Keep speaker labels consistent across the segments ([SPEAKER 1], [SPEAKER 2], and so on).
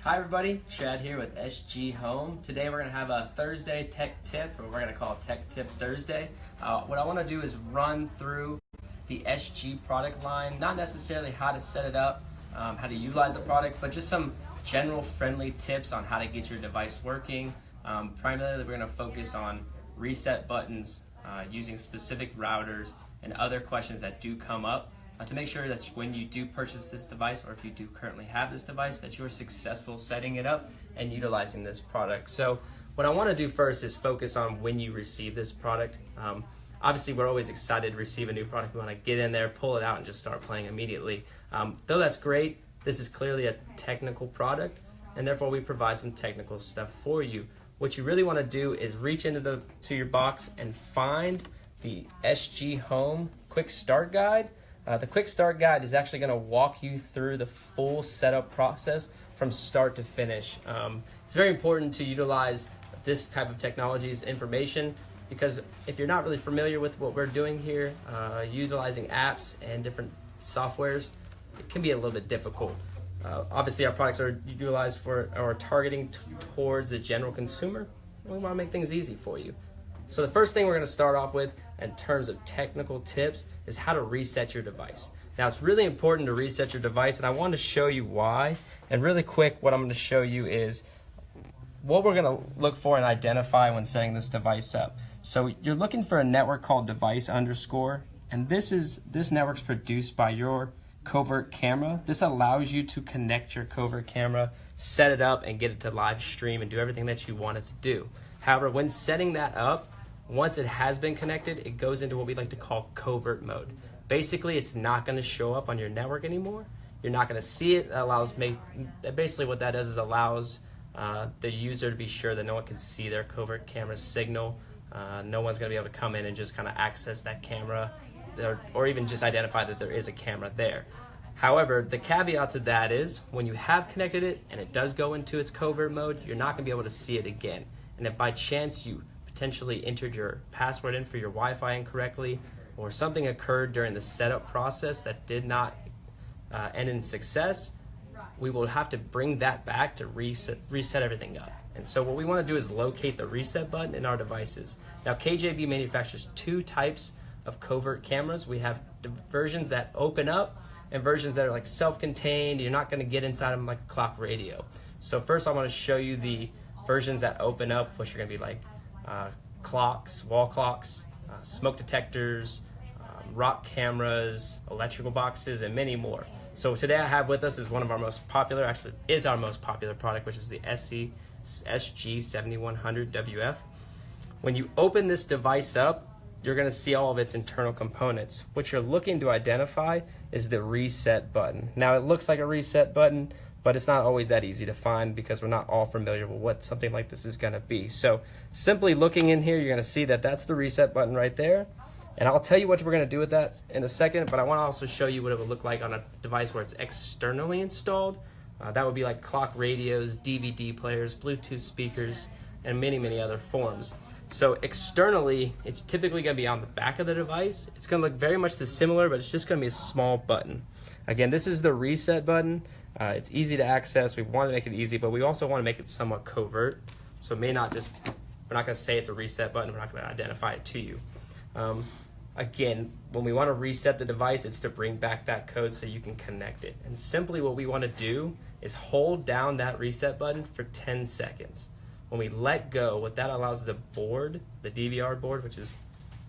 [SPEAKER 1] Hi everybody, Chad here with SG Home. Today we're going to have a Thursday tech tip, or we're going to call it Tech Tip Thursday. What I want to do is run through the SG product line, not necessarily how to set it up, how to utilize the product, but just some general friendly tips on how to get your device working. Primarily we're going to focus on reset buttons, using specific routers, and other questions that do come up. To make sure that when you do purchase this device, or if you do currently have this device, that you're successful setting it up and utilizing this product. So what I want to do first is focus on when you receive this product. Obviously, we're always excited to receive a new product. We want to get in there, pull it out, and just start playing immediately. Though that's great, this is clearly a technical product, and therefore we provide some technical stuff for you. What you really want to do is reach into your box and find the SG Home Quick Start Guide. The Quick Start Guide is actually going to walk you through the full setup process from start to finish. It's very important to utilize this type of technology's information, because if you're not really familiar with what we're doing here, utilizing apps and different softwares, it can be a little bit difficult. Obviously, our products are utilized for or targeting towards the general consumer, and we want to make things easy for you. So the first thing we're going to start off with in terms of technical tips is how to reset your device. Now, it's really important to reset your device, and I want to show you why. And really quick, what I'm going to show you is what we're going to look for and identify when setting this device up. So you're looking for a network called device underscore, and this network's produced by your covert camera. This allows you to connect your covert camera, set it up, and get it to live stream and do everything that you want it to do. However, when setting that up, once it has been connected, it goes into what we like to call covert mode. Basically, it's not going to show up on your network anymore. You're not going to see it. Basically what that does is allows the user to be sure that no one can see their covert camera signal. No one's going to be able to come in and just kind of access that camera or even just identify that there is a camera there. However, the caveat to that is when you have connected it and it does go into its covert mode, you're not going to be able to see it again. And if by chance you potentially entered your password in for your Wi-Fi incorrectly, or something occurred during the setup process that did not end in success, we will have to bring that back to reset everything up. And so what we want to do is locate the reset button in our devices. Now, KJB manufactures two types of covert cameras. We have versions that open up and versions that are like self-contained. You're not going to get inside them like a clock radio. So first I want to show you the versions that open up, which are going to be like clocks, wall clocks, smoke detectors, rock cameras, electrical boxes, and many more. So today I have with us is one of our most popular, actually is our most popular product, which is the SG7100WF. When you open this device up, you're going to see all of its internal components. What you're looking to identify is the reset button. Now, it looks like a reset button, but it's not always that easy to find because we're not all familiar with what something like this is going to be. So simply looking in here, you're going to see that that's the reset button right there. And I'll tell you what we're going to do with that in a second, but I want to also show you what it would look like on a device where it's externally installed. That would be like clock radios, DVD players, Bluetooth speakers, and many, many other forms. So externally, it's typically going to be on the back of the device. It's going to look very much similar, but it's just going to be a small button. Again, this is the reset button. It's easy to access. We want to make it easy, but we also want to make it somewhat covert. So it may not just, we're not going to say it's a reset button. We're not going to identify it to you. Again, when we want to reset the device, it's to bring back that code so you can connect it. And simply what we want to do is hold down that reset button for 10 seconds. When we let go, what that allows the board, the DVR board, which is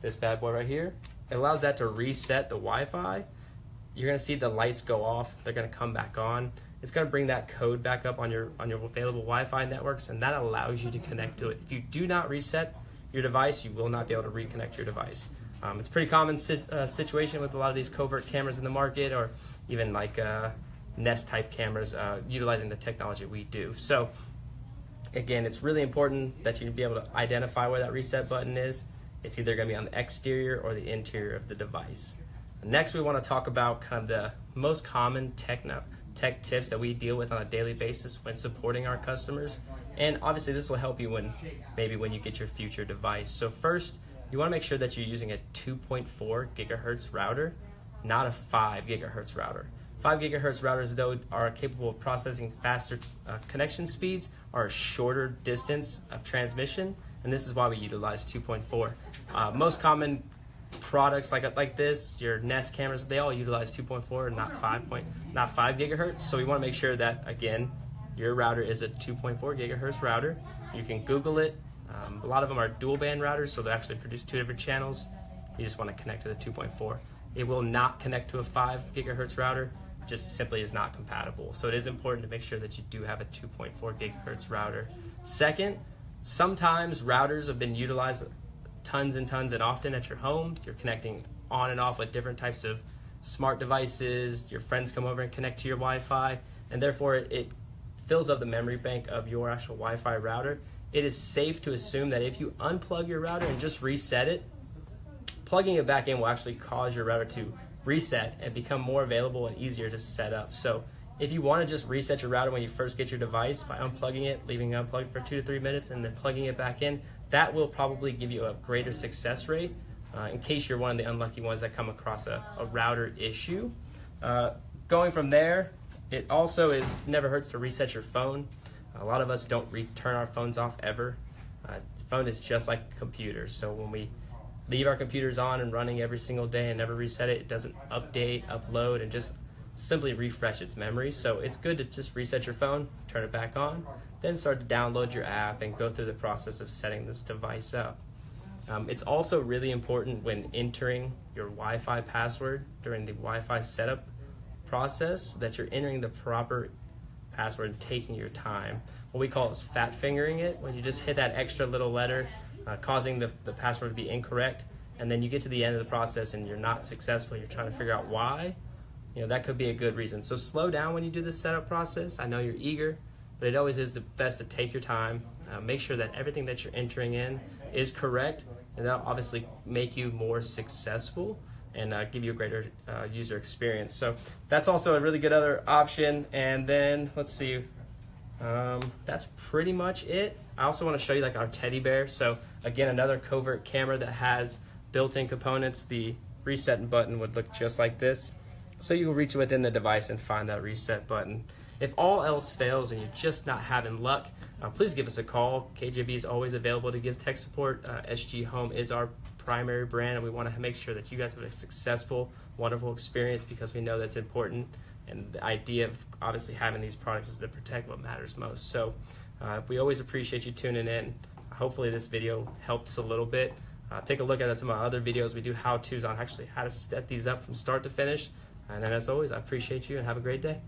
[SPEAKER 1] this bad boy right here, it allows that to reset the Wi-Fi. You're going to see the lights go off. They're going to come back on. It's going to bring that code back up on your available Wi-Fi networks, and that allows you to connect to it. If you do not reset your device, you will not be able to reconnect your device. It's a pretty common situation with a lot of these covert cameras in the market, or even like Nest type cameras utilizing the technology we do. So again, it's really important that you be able to identify where that reset button is. It's either going to be on the exterior or the interior of the device. Next, we want to talk about kind of the most common tech tips that we deal with on a daily basis when supporting our customers. And obviously this will help you when you get your future device. So first, you want to make sure that you're using a 2.4 gigahertz router, not a 5 gigahertz router. 5 gigahertz routers, though, are capable of processing faster connection speeds or a shorter distance of transmission, and this is why we utilize 2.4. Most common products like this, your Nest cameras, they all utilize 2.4 and not 5 gigahertz. So we want to make sure that, again, your router is a 2.4 gigahertz router. You can Google it. A lot of them are dual band routers, so they actually produce 2 different channels. You just want to connect to the 2.4. It will not connect to a 5 gigahertz router. It just simply is not compatible. So it is important to make sure that you do have a 2.4 gigahertz router. Second, sometimes routers have been utilized tons and tons and often at your home. You're connecting on and off with different types of smart devices. Your friends come over and connect to your Wi-Fi, and therefore it fills up the memory bank of your actual Wi-Fi router. It is safe to assume that if you unplug your router and just reset it, plugging it back in will actually cause your router to reset and become more available and easier to set up. So if you want to just reset your router when you first get your device by unplugging it, leaving it unplugged for 2 to 3 minutes, and then plugging it back in, that will probably give you a greater success rate in case you're one of the unlucky ones that come across a router issue. Going from there, it also never hurts to reset your phone. A lot of us don't turn our phones off ever. Phone is just like a computer, so when we leave our computers on and running every single day and never reset it, it doesn't update, upload, and just simply refresh its memory. So it's good to just reset your phone, turn it back on, then start to download your app and go through the process of setting this device up. It's also really important when entering your Wi-Fi password during the Wi-Fi setup process that you're entering the proper password and taking your time. What we call is fat fingering it, when you just hit that extra little letter, causing the password to be incorrect, and then you get to the end of the process and you're not successful, you're trying to figure out why. That could be a good reason. So slow down when you do this setup process. I know you're eager, but it always is the best to take your time. Make sure that everything that you're entering in is correct, and that'll obviously make you more successful and give you a greater user experience. So that's also a really good other option. And then let's see, that's pretty much it. I also want to show you like our teddy bear. So again, another covert camera that has built-in components. The reset button would look just like this. So you can reach within the device and find that reset button. If all else fails and you're just not having luck, please give us a call. KJB is always available to give tech support. SG Home is our primary brand, and we want to make sure that you guys have a successful, wonderful experience because we know that's important. And the idea of obviously having these products is to protect what matters most. So we always appreciate you tuning in. Hopefully this video helps a little bit. Take a look at some of our other videos. We do how-tos on actually how to set these up from start to finish. And then as always, I appreciate you and have a great day.